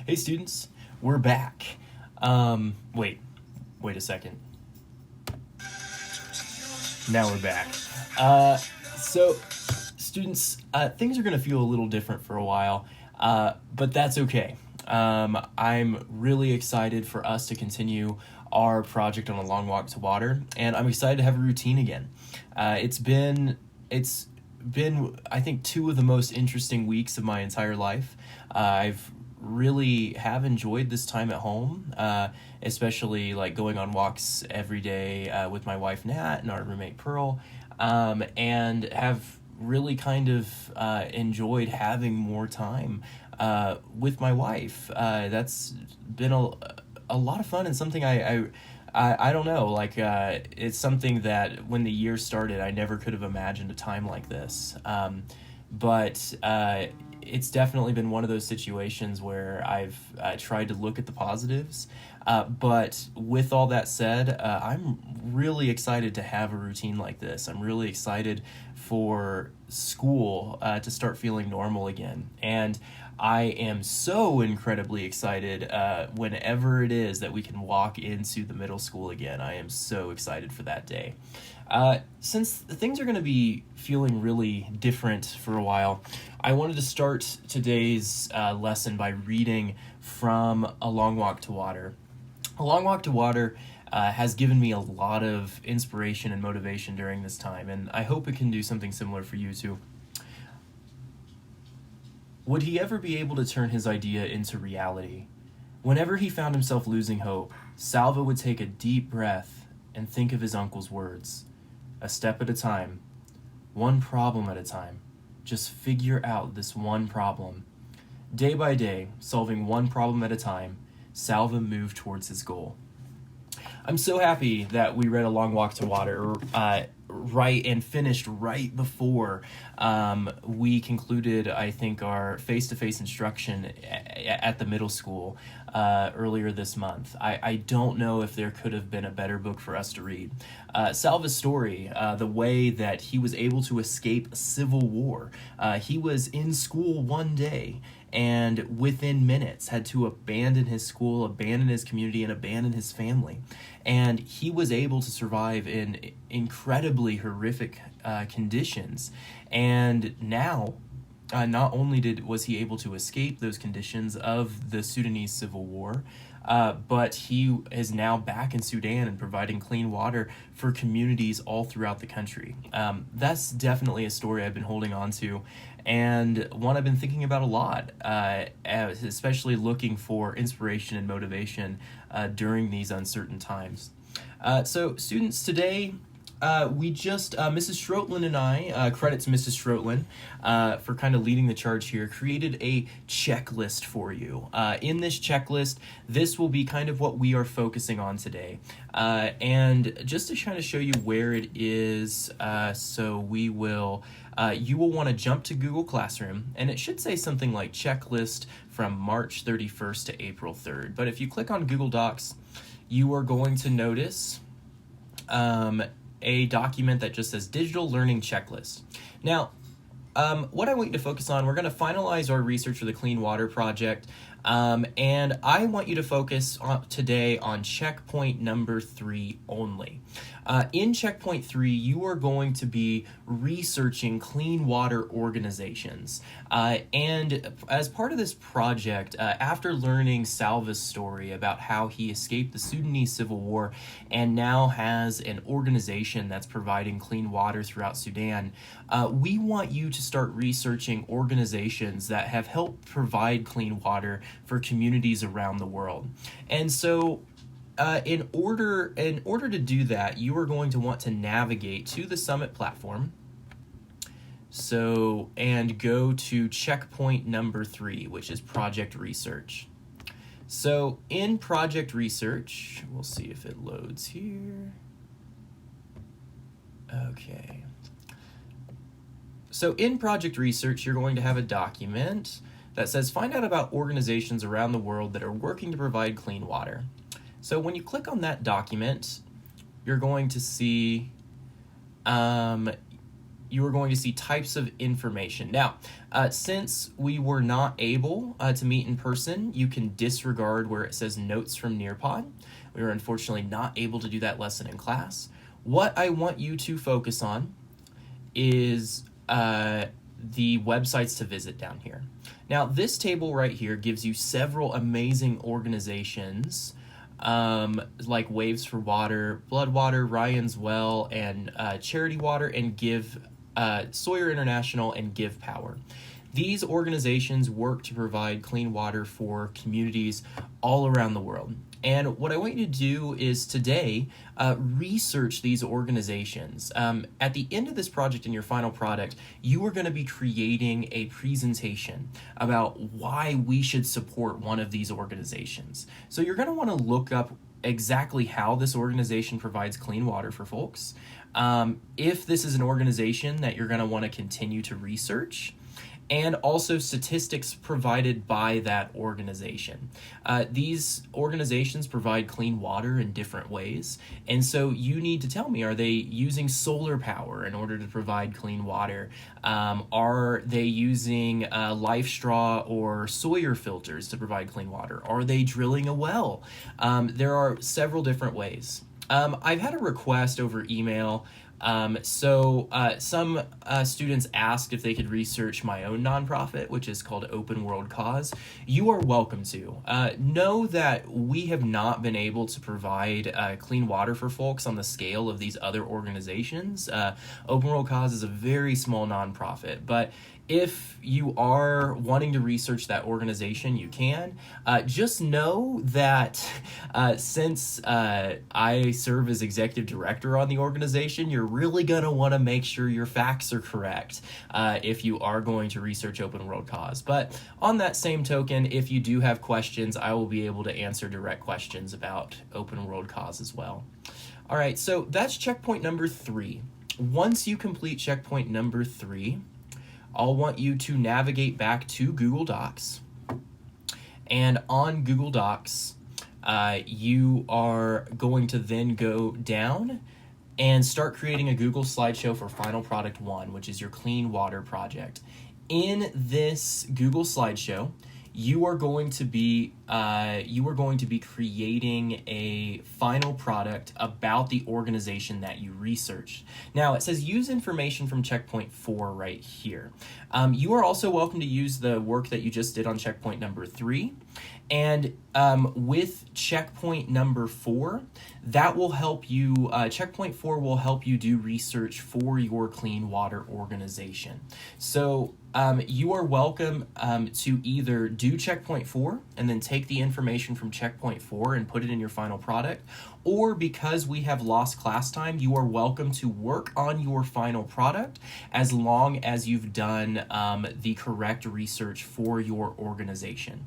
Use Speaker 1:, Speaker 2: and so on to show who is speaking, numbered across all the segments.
Speaker 1: Hey students, we're back. Wait a second. Now we're back. So students, things are going to feel a little different for a while, but that's okay. I'm really excited for us to continue our project on A Long Walk to Water, and I'm excited to have a routine again. It's been, I think, two of the most interesting weeks of my entire life. I've really have enjoyed this time at home, especially like going on walks every day with my wife Nat and our roommate Pearl, and have really kind of enjoyed having more time with my wife. That's been a lot of fun and something I don't know, like it's something that when the year started I never could have imagined a time like this, but it's definitely been one of those situations where I've tried to look at the positives, but with all that said, I'm really excited to have a routine like this. I'm really excited for school to start feeling normal again, and I am so incredibly excited whenever it is that we can walk into the middle school again. I am so excited for that day. Since things are going to be feeling really different for a while, I wanted to start today's lesson by reading from A Long Walk to Water. A Long Walk to Water has given me a lot of inspiration and motivation during this time, and I hope it can do something similar for you too. Would he ever be able to turn his idea into reality? Whenever he found himself losing hope, Salva would take a deep breath and think of his uncle's words. A step at a time, one problem at a time. Just figure out this one problem. Day by day, solving one problem at a time, Salva moved towards his goal. I'm so happy that we read A Long Walk to Water right and finished right before we concluded, I think, our face-to-face instruction at the middle school earlier this month. I don't know if there could have been a better book for us to read. Salva's story, the way that he was able to escape civil war. He was in school one day and within minutes had to abandon his school, abandon his community, and abandon his family. And he was able to survive in incredibly horrific conditions. And now, not only was he able to escape those conditions of the Sudanese civil war, but he is now back in Sudan and providing clean water for communities all throughout the country. That's definitely a story I've been holding on to, and one I've been thinking about a lot, especially looking for inspiration and motivation during these uncertain times. So students, today we just, Mrs. Schroetlin and I, credits Mrs. Schroetlin for kind of leading the charge here, created a checklist for you. In this checklist, this will be kind of what we are focusing on today. And just to kind of show you where it is, so we will, you will want to jump to Google Classroom, and it should say something like checklist from March 31st to April 3rd. But if you click on Google Docs, you are going to notice a document that just says Digital Learning Checklist. Now, what I want you to focus on, we're going to finalize our research for the Clean Water Project, and I want you to focus today on checkpoint number 3 only. In checkpoint 3, you are going to be researching clean water organizations. And as part of this project, after learning Salva's story about how he escaped the Sudanese civil war and now has an organization that's providing clean water throughout Sudan, we want you to start researching organizations that have helped provide clean water for communities around the world. And so in order to do that, you are going to want to navigate to the Summit platform. So, and go to checkpoint number 3, which is project research. So in project research, we'll see if it loads here. Okay. So in project research, you're going to have a document that says find out about organizations around the world that are working to provide clean water. So when you click on that document, you're going to see you are going to see types of information. Now, since we were not able to meet in person, you can disregard where it says notes from Nearpod. We were unfortunately not able to do that lesson in class. What I want you to focus on is the websites to visit down here. Now, this table right here gives you several amazing organizations like Waves for Water, Blood Water, Ryan's Well, and Charity Water, and Give Sawyer International, and Give Power. These organizations work to provide clean water for communities all around the world. And what I want you to do is today research these organizations. At the end of this project in your final product, you are going to be creating a presentation about why we should support one of these organizations. So you're going to want to look up exactly how this organization provides clean water for folks. If this is an organization that you're going to want to continue to research, and also statistics provided by that organization. These organizations provide clean water in different ways, and so you need to tell me, are they using solar power in order to provide clean water? Are they using Life Straw or Sawyer filters to provide clean water? Are they drilling a well? There are several different ways. I've had a request over email. Some students asked if they could research my own nonprofit, which is called Open World Cause. You are welcome to. Know that we have not been able to provide clean water for folks on the scale of these other organizations. Open World Cause is a very small nonprofit, but if you are wanting to research that organization, you can. Just know that since I serve as executive director on the organization, you're really going to want to make sure your facts are correct if you are going to research Open World Cause. But on that same token, if you do have questions, I will be able to answer direct questions about Open World Cause as well. All right, so that's checkpoint number 3. Once you complete checkpoint number 3, I'll want you to navigate back to Google Docs. And on Google Docs, you are going to then go down and start creating a Google slideshow for Final Product 1, which is your clean water project. In this Google slideshow, you are going to be creating a final product about the organization that you researched. Now, it says use information from checkpoint 4 right here. You are also welcome to use the work that you just did on checkpoint number 3. And with checkpoint number 4, that will help you, checkpoint 4 will help you do research for your clean water organization. So you are welcome to either do checkpoint 4 and then take the information from checkpoint 4 and put it in your final product, or because we have lost class time, you are welcome to work on your final product as long as you've done the correct research for your organization.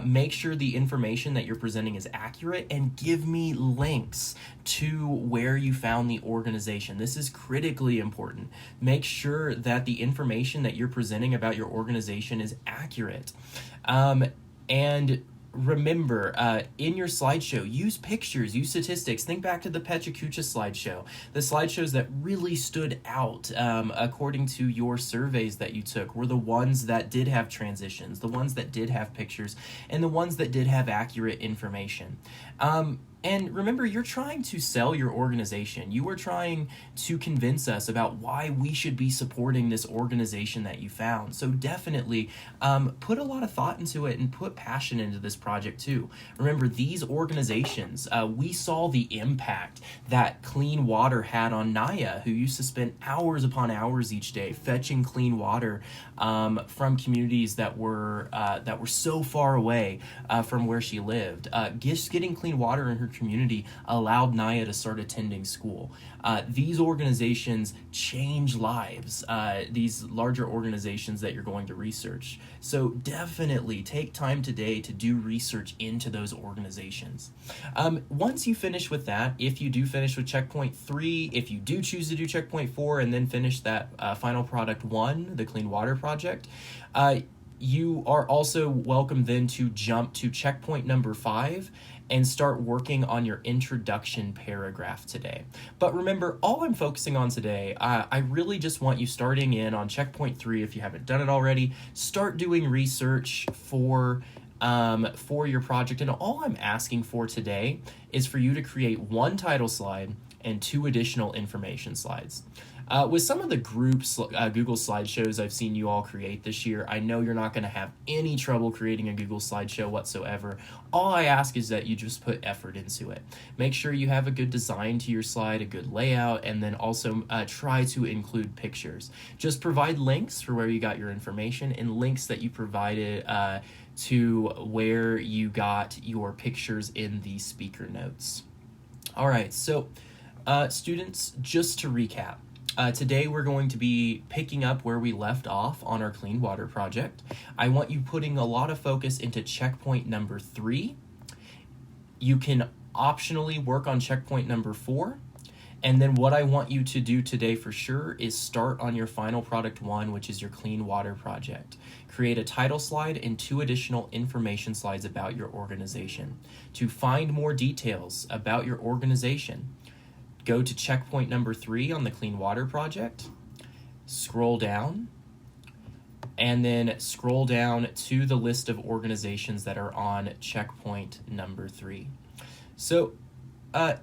Speaker 1: Make sure the information that you're presenting is accurate and give me links to where you found the organization. This is critically important. Make sure that the information that you're presenting about your organization is accurate. And remember, in your slideshow, use pictures, use statistics. Think back to the Pechacucha slideshow, the slideshows that really stood out according to your surveys that you took were the ones that did have transitions, the ones that did have pictures, and the ones that did have accurate information. And remember, you're trying to sell your organization. You are trying to convince us about why we should be supporting this organization that you found. So definitely put a lot of thought into it and put passion into this project too. Remember, these organizations, we saw the impact that clean water had on Naya, who used to spend hours upon hours each day fetching clean water from communities that were so far away from where she lived. Just getting clean water in her community allowed Naya to start attending school. These organizations change lives, these larger organizations that you're going to research. So definitely take time today to do research into those organizations. Once you finish with that, if you do finish with checkpoint 3, if you do choose to do checkpoint 4 and then finish that final product 1, the clean water project, You are also welcome then to jump to checkpoint number 5 and start working on your introduction paragraph today. But remember, all I'm focusing on today, I really just want you starting in on checkpoint 3, if you haven't done it already. Start doing research for your project, and all I'm asking for today is for you to create 1 title slide and 2 additional information slides. With some of the groups, Google slideshows I've seen you all create this year, I know you're not going to have any trouble creating a Google slideshow whatsoever. All I ask is that you just put effort into it. Make sure you have a good design to your slide, a good layout, and then also try to include pictures. Just provide links for where you got your information and links that you provided to where you got your pictures in the speaker notes. All right, so students, just to recap, today we're going to be picking up where we left off on our clean water project. I want you putting a lot of focus into checkpoint number 3. You can optionally work on checkpoint number 4. And then what I want you to do today for sure is start on your final product 1, which is your clean water project. Create a title slide and 2 additional information slides about your organization. To find more details about your organization, go to checkpoint number 3 on the Clean Water Project, scroll down, and then scroll down to the list of organizations that are on checkpoint number 3. So,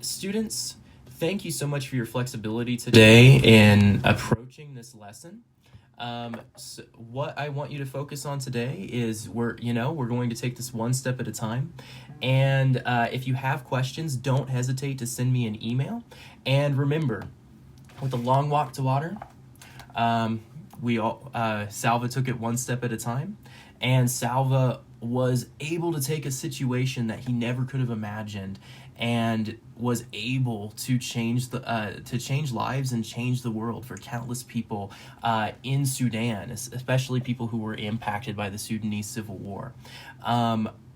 Speaker 1: students, thank you so much for your flexibility today in approaching this lesson. So what I want you to focus on today is we're going to take this 1 step at a time. And if you have questions, don't hesitate to send me an email. And remember, with a long walk to water, Salva took it 1 step at a time, and Salva was able to take a situation that he never could have imagined and was able to change lives and change the world for countless people in Sudan, especially people who were impacted by the Sudanese civil war.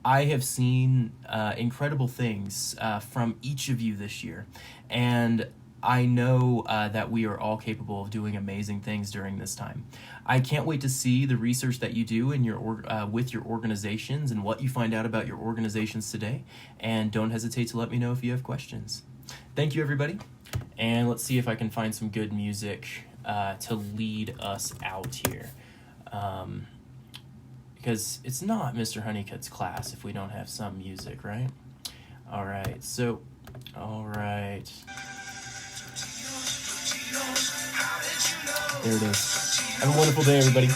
Speaker 1: I have seen incredible things from each of you this year, and I know that we are all capable of doing amazing things during this time. I can't wait to see the research that you do in your with your organizations and what you find out about your organizations today. And don't hesitate to let me know if you have questions. Thank you, everybody. And let's see if I can find some good music to lead us out here. Because it's not Mr. Honeycutt's class if we don't have some music, right? All right, so, all right. There it is. Have a wonderful day, everybody.